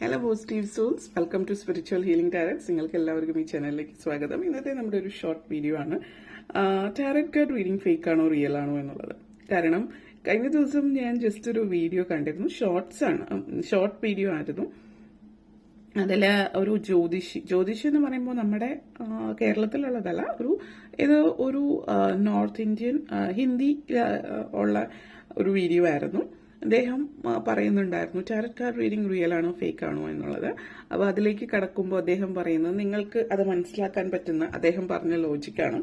Hello positive souls, welcome to spiritual healing tarots. നിങ്ങൾക്ക് എല്ലാവർക്കും ഈ ചാനലിലേക്ക് സ്വാഗതം. ഇന്നത്തെ നമ്മുടെ ഒരു ഷോർട്ട് വീഡിയോ ആണ്. ടാരറ്റ് കാർഡ് റീഡിംഗ് ഫേക്ക് ആണോ റിയൽ ആണോ എന്നുള്ളത്. കാരണം കഴിഞ്ഞ ദിവസം ഞാൻ ജസ്റ്റ് ഒരു വീഡിയോ കണ്ടിരുന്നു, ഷോർട്ട് വീഡിയോ ആയിരുന്നു. അതിൽ ഒരു ജ്യോതിഷി എന്ന് പറയുമ്പോൾ നമ്മുടെ കേരളത്തിലുള്ളതല്ല, ഒരു നോർത്ത് ഇന്ത്യൻ ഹിന്ദി ഉള്ള ഒരു വീഡിയോ ആയിരുന്നു. അദ്ദേഹം പറയുന്നുണ്ടായിരുന്നു ടാരറ്റ് കാർഡ് റീഡിംഗ് റിയൽ ആണോ ഫേക്ക് ആണോ എന്നുള്ളത്. അപ്പോൾ അതിലേക്ക് കടക്കുമ്പോൾ അദ്ദേഹം പറയുന്നത് നിങ്ങൾക്ക് അത് മനസ്സിലാക്കാൻ പറ്റുന്ന അദ്ദേഹം പറഞ്ഞ ലോജിക്കാണ്.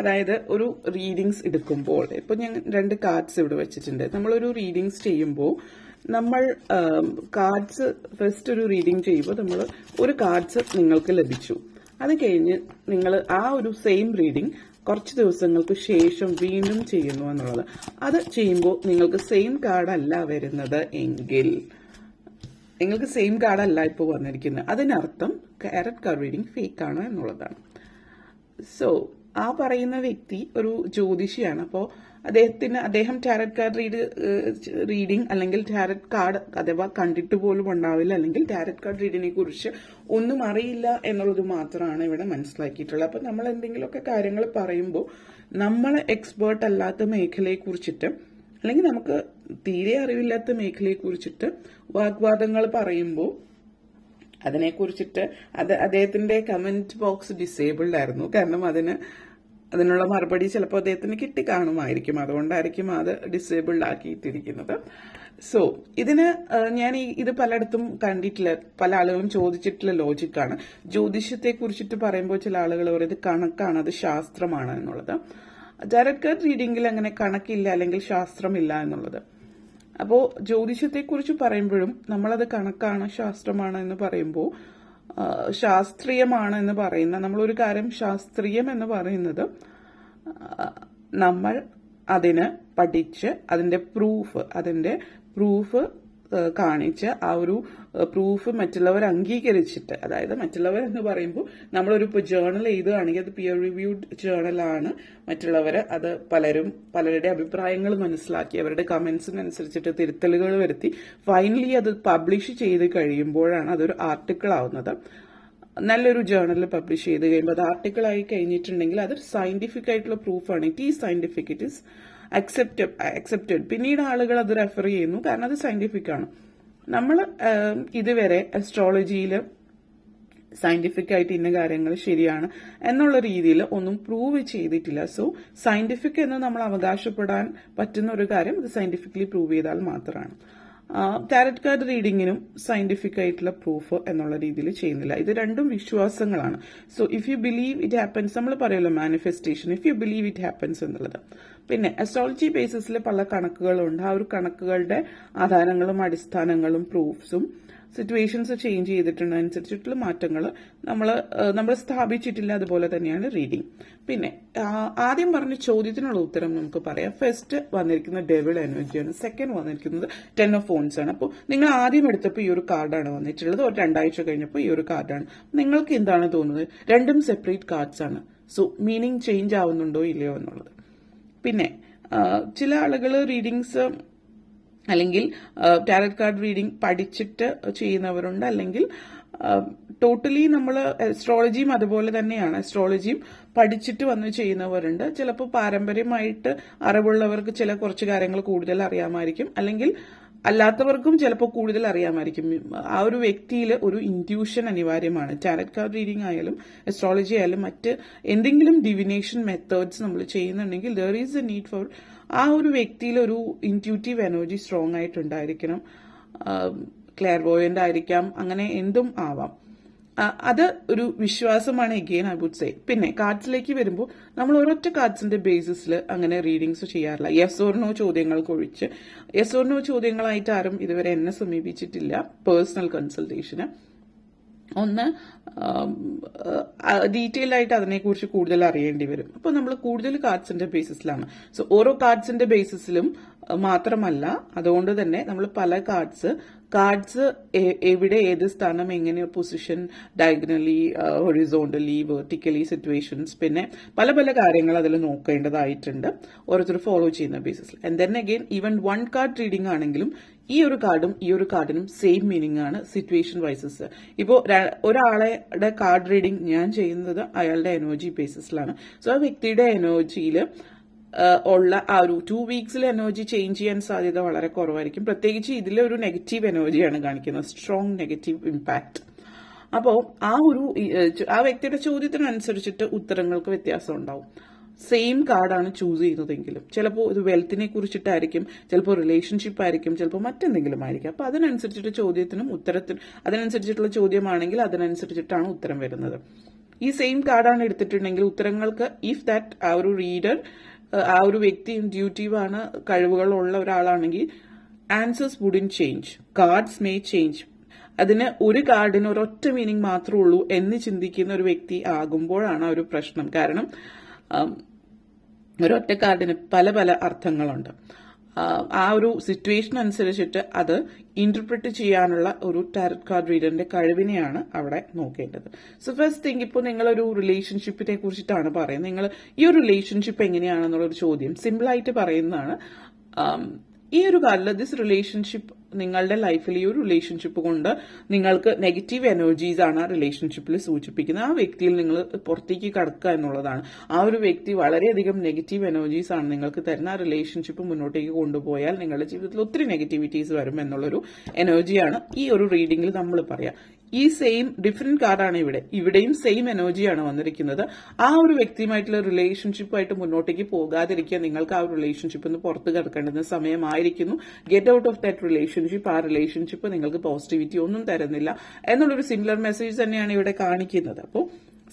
അതായത് ഒരു റീഡിങ്സ് എടുക്കുമ്പോൾ ഇപ്പോൾ ഞാൻ 2 കാർഡ്സ് ഇവിടെ വെച്ചിട്ടുണ്ട്. നമ്മളൊരു റീഡിങ്സ് ചെയ്യുമ്പോൾ നമ്മൾ കാർഡ്സ് ഫസ്റ്റ് ഒരു റീഡിംഗ് ചെയ്യുമ്പോൾ നമ്മൾ ഒരു കാർഡ്സ് നിങ്ങൾക്ക് ലഭിച്ചു. അത് കഴിഞ്ഞ് നിങ്ങൾ ആ ഒരു സെയിം റീഡിംഗ് കുറച്ച് ദിവസങ്ങൾക്ക് ശേഷം വീണ്ടും ചെയ്യുന്നു എന്നുള്ളത്. അത് ചെയ്യുമ്പോൾ നിങ്ങൾക്ക് സെയിം കാർഡല്ല വരുന്നത് എങ്കിൽ നിങ്ങൾക്ക് സെയിം കാർഡല്ല ഇപ്പോൾ വന്നിരിക്കുന്നത്, അതിനർത്ഥം ടാരറ്റ് കാർഡ് റീഡിംഗ് ഫേക്ക് ആണ് എന്നുള്ളതാണ്. സോ ആ പറയുന്ന വ്യക്തി ഒരു ജ്യോതിഷിയാണ്. അപ്പോൾ അദ്ദേഹം ടാരറ്റ് കാർഡ് റീഡിംഗ് അല്ലെങ്കിൽ ടാരറ്റ് കാർഡ് അഥവാ കണ്ടിട്ട് പോലും ഉണ്ടാവില്ല, അല്ലെങ്കിൽ ടാരറ്റ് കാർഡ് റീഡിങ്ങിനെ കുറിച്ച് ഒന്നും അറിയില്ല എന്നുള്ളത് മാത്രമാണ് ഇവിടെ മനസ്സിലാക്കിയിട്ടുള്ളത്. അപ്പൊ നമ്മൾ എന്തെങ്കിലുമൊക്കെ കാര്യങ്ങൾ പറയുമ്പോൾ നമ്മൾ എക്സ്പേർട്ട് അല്ലാത്ത മേഖലയെ കുറിച്ചിട്ട് അല്ലെങ്കിൽ നമുക്ക് തീരെ അറിവില്ലാത്ത മേഖലയെ കുറിച്ചിട്ട് വാഗ്വാദങ്ങൾ പറയുമ്പോൾ അതിനെക്കുറിച്ചിട്ട് അദ്ദേഹത്തിന്റെ കമന്റ് ബോക്സ് ഡിസേബിൾഡ് ആയിരുന്നു. കാരണം അതിനുള്ള മറുപടി ചിലപ്പോൾ അദ്ദേഹത്തിന് കിട്ടിക്കാണുമായിരിക്കും, അതുകൊണ്ടായിരിക്കും അത് ഡിസേബിൾഡ് ആക്കിയിട്ടിരിക്കുന്നത്. സോ ഞാൻ ഇത് പലയിടത്തും കണ്ടിട്ടില്ല, പല ആളുകളും ചോദിച്ചിട്ടുള്ള ലോജിക്കാണ്. ജ്യോതിഷത്തെ കുറിച്ചിട്ട് പറയുമ്പോൾ ചില ആളുകൾ പറയും ഇത് കണക്കാണ്, അത് ശാസ്ത്രമാണ് എന്നുള്ളത്. ടാരറ്റ് കാർഡ് റീഡിംഗിൽ അങ്ങനെ കണക്കില്ല അല്ലെങ്കിൽ ശാസ്ത്രമില്ല എന്നുള്ളത്. അപ്പോൾ ജ്യോതിഷത്തെക്കുറിച്ച് പറയുമ്പോഴും നമ്മളത് കണക്കാണ് ശാസ്ത്രമാണ് എന്ന് പറയുമ്പോൾ ശാസ്ത്രീയമാണ് എന്ന് പറയുന്ന നമ്മളൊരു കാര്യം ശാസ്ത്രീയം എന്ന് പറയുന്നത് നമ്മൾ അതിന് പഠിച്ച് അതിന്റെ പ്രൂഫ് കാണിച്ച് ആ ഒരു പ്രൂഫ് മറ്റുള്ളവർ അംഗീകരിച്ചിട്ട്, അതായത് മറ്റുള്ളവർ എന്ന് പറയുമ്പോൾ നമ്മളൊരു ജേർണൽ എഴുതുകയാണെങ്കിൽ അത് പിയർ റിവ്യൂഡ് ജേർണലാണ്. മറ്റുള്ളവർ അത് പലരുടെ അഭിപ്രായങ്ങൾ മനസ്സിലാക്കി അവരുടെ കമന്റ്സിനനുസരിച്ചിട്ട് തിരുത്തലുകൾ വരുത്തി ഫൈനലി അത് പബ്ലിഷ് ചെയ്ത് കഴിയുമ്പോഴാണ് അതൊരു ആർട്ടിക്കിൾ ആവുന്നത്. നല്ലൊരു ജേർണലിൽ പബ്ലിഷ് ചെയ്ത് കഴിയുമ്പോൾ അത് ആർട്ടിക്കിൾ ആയി കഴിഞ്ഞിട്ടുണ്ടെങ്കിൽ അതൊരു സയന്റിഫിക് ആയിട്ടുള്ള പ്രൂഫാണ്. It is scientific, it is accepted. പിന്നീട് ആളുകൾ അത് റെഫർ ചെയ്യുന്നു, കാരണം അത് സയന്റിഫിക് ആണ്. നമ്മൾ ഇതുവരെ അസ്ട്രോളജിയിൽ സയന്റിഫിക് ആയിട്ട് ഇന്ന കാര്യങ്ങൾ ശരിയാണ് എന്നുള്ള രീതിയിൽ ഒന്നും പ്രൂവ് ചെയ്തിട്ടില്ല. സോ സയന്റിഫിക് എന്ന് നമ്മൾ അവകാശപ്പെടാൻ പറ്റുന്ന ഒരു കാര്യം ഇത് സയന്റിഫിക്കലി പ്രൂവ് ചെയ്താൽ മാത്രമാണ്. ടാരറ്റ് കാർഡ് റീഡിങ്ങിനും സയന്റിഫിക് ആയിട്ടുള്ള പ്രൂഫ് എന്നുള്ള രീതിയിൽ ചെയ്യുന്നില്ല. ഇത് രണ്ടും വിശ്വാസങ്ങളാണ്. So if you believe it happens, നമ്മൾ പറയുമല്ലോ manifestation, if you believe it happens എന്നുള്ളത്. പിന്നെ അസ്ട്രോളജി ബേസിസിൽ പല കണക്കുകളുണ്ട്. ആ ഒരു കണക്കുകളുടെ ആധാരങ്ങളും അടിസ്ഥാനങ്ങളും പ്രൂഫ്സും സിറ്റുവേഷൻസ് ചേഞ്ച് ചെയ്തിട്ടുണ്ട് അനുസരിച്ചിട്ടുള്ള മാറ്റങ്ങൾ നമ്മൾ സ്ഥാപിച്ചിട്ടില്ല. അതുപോലെ തന്നെയാണ് റീഡിംഗ്. പിന്നെ ആദ്യം പറഞ്ഞ ചോദ്യത്തിനുള്ള ഉത്തരം നമുക്ക് പറയാം. ഫസ്റ്റ് വന്നിരിക്കുന്ന ഡെവിൾ എനർജിയാണ്, സെക്കൻഡ് വന്നിരിക്കുന്നത് 10 of Wands ആണ്. അപ്പോൾ നിങ്ങൾ ആദ്യം എടുത്തപ്പോൾ ഈ ഒരു കാർഡാണ് വന്നിട്ടുള്ളത്, ഒരു 2 ആഴ്ച കഴിഞ്ഞപ്പോൾ ഈ ഒരു കാർഡാണ്. നിങ്ങൾക്ക് എന്താണ് തോന്നുന്നത്? രണ്ടും സെപ്പറേറ്റ് കാർഡ്സ് ആണ്. സോ മീനിങ് ചേഞ്ച് ആവുന്നുണ്ടോ ഇല്ലയോ എന്നുള്ളത്. പിന്നെ ചില ആളുകൾ റീഡിങ്സ് അല്ലെങ്കിൽ ടാരറ്റ് കാർഡ് റീഡിംഗ് പഠിച്ചിട്ട് ചെയ്യുന്നവരുണ്ട്, അല്ലെങ്കിൽ ടോട്ടലി നമ്മൾ അസ്ട്രോളജിയും അതുപോലെ തന്നെയാണ്, അസ്ട്രോളജിയും പഠിച്ചിട്ട് വന്ന് ചെയ്യുന്നവരുണ്ട്. ചിലപ്പോൾ പാരമ്പര്യമായിട്ട് അറിവുള്ളവർക്ക് കുറച്ച് കാര്യങ്ങൾ കൂടുതൽ അറിയാമായിരിക്കും, അല്ലെങ്കിൽ അല്ലാത്തവർക്കും ചിലപ്പോൾ കൂടുതൽ അറിയാമായിരിക്കും. ആ ഒരു വ്യക്തിയിൽ ഒരു ഇൻറ്റ്യൂഷൻ അനിവാര്യമാണ്. ടാരറ്റ് കാർഡ് റീഡിംഗ് ആയാലും അസ്ട്രോളജി ആയാലും മറ്റ് എന്തെങ്കിലും ഡിവിനേഷൻ മെത്തേഡ്സ് നമ്മൾ ചെയ്യുന്നുണ്ടെങ്കിൽ there is A need for ആ ഒരു വ്യക്തിയിൽ ഒരു ഇൻറ്റ്യൂട്ടീവ് എനർജി സ്ട്രോങ് ആയിട്ടുണ്ടായിരിക്കണം. ക്ലെയർവോയന്റ് ആയിരിക്കാം, അങ്ങനെ എന്തും ആവാം. അത് ഒരു വിശ്വാസമാണ് എഗെയിൻ ഐ വുഡ് സേ. പിന്നെ കാർഡ്സിലേക്ക് വരുമ്പോൾ നമ്മൾ ഒരൊറ്റ കാർഡ്സിന്റെ ബേസിസിൽ അങ്ങനെ റീഡിങ്സ് ചെയ്യാറില്ല. യെസ് ഓർ നോ ചോദ്യങ്ങൾക്ക് ഒഴിച്ച്. യെസ് ഓർ നോ ചോദ്യങ്ങളായിട്ട് ആരും ഇതുവരെ എന്നെ സമീപിച്ചിട്ടില്ല പേഴ്സണൽ കൺസൾട്ടേഷന്. ഒന്ന് ഡീറ്റെയിൽ ആയിട്ട് അതിനെക്കുറിച്ച് കൂടുതൽ അറിയേണ്ടി വരും. അപ്പോൾ നമ്മൾ കൂടുതൽ കാർഡ്സിന്റെ ബേസിസിലാണ്. സോ ഓരോ കാർഡ്സിന്റെ ബേസിസിലും മാത്രമല്ല, അതുകൊണ്ട് തന്നെ നമ്മൾ പല കാർഡ്സ് എവിടെ ഏത് സ്ഥാനം എങ്ങനെ position, diagonally, horizontally, vertically situations, പിന്നെ പല പല കാര്യങ്ങൾ അതിൽ നോക്കേണ്ടതായിട്ടുണ്ട് ഓരോരുത്തർ ഫോളോ ചെയ്യുന്ന ബേസിസിൽ. And then again even 1 card reading ആണെങ്കിലും ഈ ഒരു കാർഡും ഈ ഒരു കാർഡിനും സെയിം മീനിങ് ആണ് സിറ്റുവേഷൻ വൈസസ്. ഇപ്പോൾ ഒരാളുടെ കാർഡ് റീഡിംഗ് ഞാൻ ചെയ്യുന്നത് അയാളുടെ എനർജി ബേസിസിലാണ്. സോ ആ വ്യക്തിയുടെ എനർജിയിൽ ഉള്ള ആ ഒരു 2 വീക്സിൽ എനർജി ചേഞ്ച് ചെയ്യാൻ സാധ്യത വളരെ കുറവായിരിക്കും. പ്രത്യേകിച്ച് ഇതിലെ ഒരു നെഗറ്റീവ് എനർജിയാണ് കാണിക്കുന്നത്, സ്ട്രോങ് നെഗറ്റീവ് ഇമ്പാക്ട്. അപ്പോൾ ആ വ്യക്തിയുടെ ചോദ്യത്തിനനുസരിച്ചിട്ട് ഉത്തരങ്ങൾക്ക് വ്യത്യാസം ഉണ്ടാവും. സെയിം കാർഡാണ് ചൂസ് ചെയ്യുന്നതെങ്കിലും ചിലപ്പോൾ ഇത് വെൽത്തിനെ കുറിച്ചിട്ടായിരിക്കും, ചിലപ്പോൾ റിലേഷൻഷിപ്പ് ആയിരിക്കും, ചിലപ്പോൾ മറ്റെന്തെങ്കിലും ആയിരിക്കും. അപ്പൊ അതിനനുസരിച്ചിട്ട് ചോദ്യത്തിനും ഉത്തരത്തിനും അതിനനുസരിച്ചിട്ടുള്ള ചോദ്യമാണെങ്കിൽ അതിനനുസരിച്ചിട്ടാണ് ഉത്തരം വരുന്നത്. ഈ സെയിം കാർഡാണ് എടുത്തിട്ടുണ്ടെങ്കിൽ ഉത്തരങ്ങൾക്ക് ഇഫ് ദാറ്റ് ആ ഒരു റീഡർ ആ ഒരു വ്യക്തി ഇൻഡ്യൂട്ടീവ് ആണ്, കഴിവുകളുള്ള ഒരാളാണെങ്കിൽ answers wouldn't change, cards may change. അതിന് ഒരു കാർഡിന് ഒരൊറ്റ മീനിങ് മാത്രമേ ഉള്ളൂ എന്ന് ചിന്തിക്കുന്ന ഒരു വ്യക്തി ആകുമ്പോഴാണ് ആ ഒരു പ്രശ്നം. കാരണം ഒരൊറ്റ കാർഡിന് പല പല അർത്ഥങ്ങളുണ്ട്. ആ ഒരു സിറ്റുവേഷൻ അനുസരിച്ചിട്ട് അത് ഇന്റർപ്രറ്റ് ചെയ്യാനുള്ള ഒരു ടാരറ്റ് കാർഡ് റീഡറിന്റെ കഴിവിനെയാണ് അവിടെ നോക്കേണ്ടത്. സോ ഫസ്റ്റ് തിങ്ക്, ഇപ്പോൾ നിങ്ങളൊരു റിലേഷൻഷിപ്പിനെ കുറിച്ചിട്ടാണ് പറയുന്നത്. നിങ്ങൾ ഈ ഒരു റിലേഷൻഷിപ്പ് എങ്ങനെയാണെന്നുള്ളൊരു ചോദ്യം സിമ്പിളായിട്ട് പറയുന്നതാണ്. ഈ ഒരു കാർഡിൽ ദിസ് റിലേഷൻഷിപ്പ് നിങ്ങളുടെ ലൈഫിൽ ഈ ഒരു റിലേഷൻഷിപ്പ് കൊണ്ട് നിങ്ങൾക്ക് നെഗറ്റീവ് എനർജീസ് ആണ് ആ റിലേഷൻഷിപ്പിൽ സൂചിപ്പിക്കുന്നത്. ആ വ്യക്തിയിൽ നിങ്ങൾ പുറത്തേക്ക് കടക്കുക എന്നുള്ളതാണ്. ആ ഒരു വ്യക്തി വളരെയധികം നെഗറ്റീവ് എനർജീസ് ആണ് നിങ്ങൾക്ക് തരുന്ന. ആ റിലേഷൻഷിപ്പ് മുന്നോട്ടേക്ക് കൊണ്ടുപോയാൽ നിങ്ങളുടെ ജീവിതത്തിൽ ഒത്തിരി നെഗറ്റിവിറ്റീസ് വരും എന്നുള്ളൊരു എനർജിയാണ് ഈ ഒരു റീഡിംഗിൽ നമ്മൾ പറയാം. ഈ സെയിം ഡിഫറെന്റ് കാർഡാണ് ഇവിടെയും സെയിം എനർജിയാണ് വന്നിരിക്കുന്നത്. ആ ഒരു വ്യക്തിയുമായിട്ടുള്ള റിലേഷൻഷിപ്പായിട്ട് മുന്നോട്ടേക്ക് പോകാതിരിക്കുക, നിങ്ങൾക്ക് ആ ഒരു റിലേഷൻഷിപ്പിൽ നിന്ന് പുറത്ത് കിടക്കേണ്ടുന്ന സമയമായിരിക്കുന്നു. Get out of that relationship. ആ റിലേഷൻഷിപ്പ് നിങ്ങൾക്ക് പോസിറ്റിവിറ്റി ഒന്നും തരുന്നില്ല എന്നുള്ളൊരു സിമിലർ മെസ്സേജ് തന്നെയാണ് ഇവിടെ കാണിക്കുന്നത്. അപ്പോൾ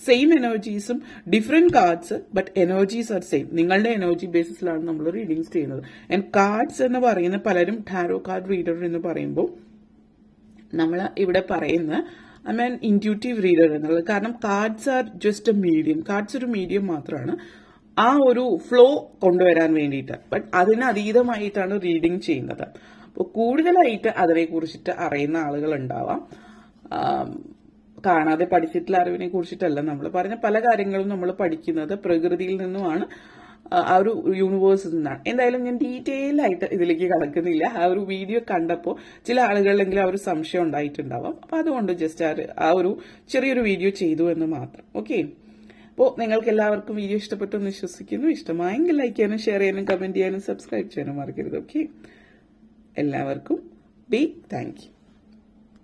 സെയിം എനർജീസും different cards, but energies are same. നിങ്ങളുടെ എനർജി ബേസിസിലാണ് നമ്മൾ റീഡിങ്സ് ചെയ്യുന്നത്. ആൻഡ് കാർഡ്സ് എന്ന് പറയുന്ന പലരും ടാരോ കാർഡ് റീഡർ എന്ന് പറയുമ്പോൾ നമ്മൾ ഇവിടെ പറയുന്ന ഇൻറ്റ്യൂട്ടീവ് റീഡർ എന്നുള്ളത്. കാരണം cards are just A medium. Cards ഒരു മീഡിയം മാത്രമാണ് ആ ഒരു ഫ്ലോ കൊണ്ടുവരാൻ വേണ്ടിയിട്ട്. ബട്ട് അതിന് അതീതമായിട്ടാണ് റീഡിങ് ചെയ്യുന്നത്. അപ്പോൾ കൂടുതലായിട്ട് അതിനെക്കുറിച്ചിട്ട് അറിയുന്ന ആളുകൾ ഉണ്ടാവാം. കാണാതെ പഠിച്ചിട്ടുള്ള അറിവിനെ കുറിച്ചിട്ടല്ല നമ്മൾ പറഞ്ഞ പല കാര്യങ്ങളും നമ്മൾ പഠിക്കുന്നത് പ്രകൃതിയിൽ നിന്നുമാണ്, ആ ഒരു യൂണിവേഴ്സിൽ നിന്നാണ്. എന്തായാലും ഞാൻ ഡീറ്റെയിൽ ആയിട്ട് ഇതിലേക്ക് കടക്കുന്നില്ല. ആ ഒരു വീഡിയോ കണ്ടപ്പോൾ ചില ആളുകളിലെങ്കിലും ആ ഒരു സംശയം ഉണ്ടായിട്ടുണ്ടാവാം. അപ്പൊ അതുകൊണ്ട് ജസ്റ്റ് ആ ഒരു ചെറിയൊരു വീഡിയോ ചെയ്തു എന്ന് മാത്രം. ഓക്കെ, അപ്പോൾ നിങ്ങൾക്ക് എല്ലാവർക്കും വീഡിയോ ഇഷ്ടപ്പെട്ടു എന്ന് വിശ്വസിക്കുന്നു. ഇഷ്ടമായെങ്കിൽ ലൈക്ക് ചെയ്യാനും ഷെയർ ചെയ്യാനും കമന്റ് ചെയ്യാനും സബ്സ്ക്രൈബ് ചെയ്യാനും മറക്കരുത്. ഓക്കെ, എല്ലാവർക്കും ബിഗ് താങ്ക് യു.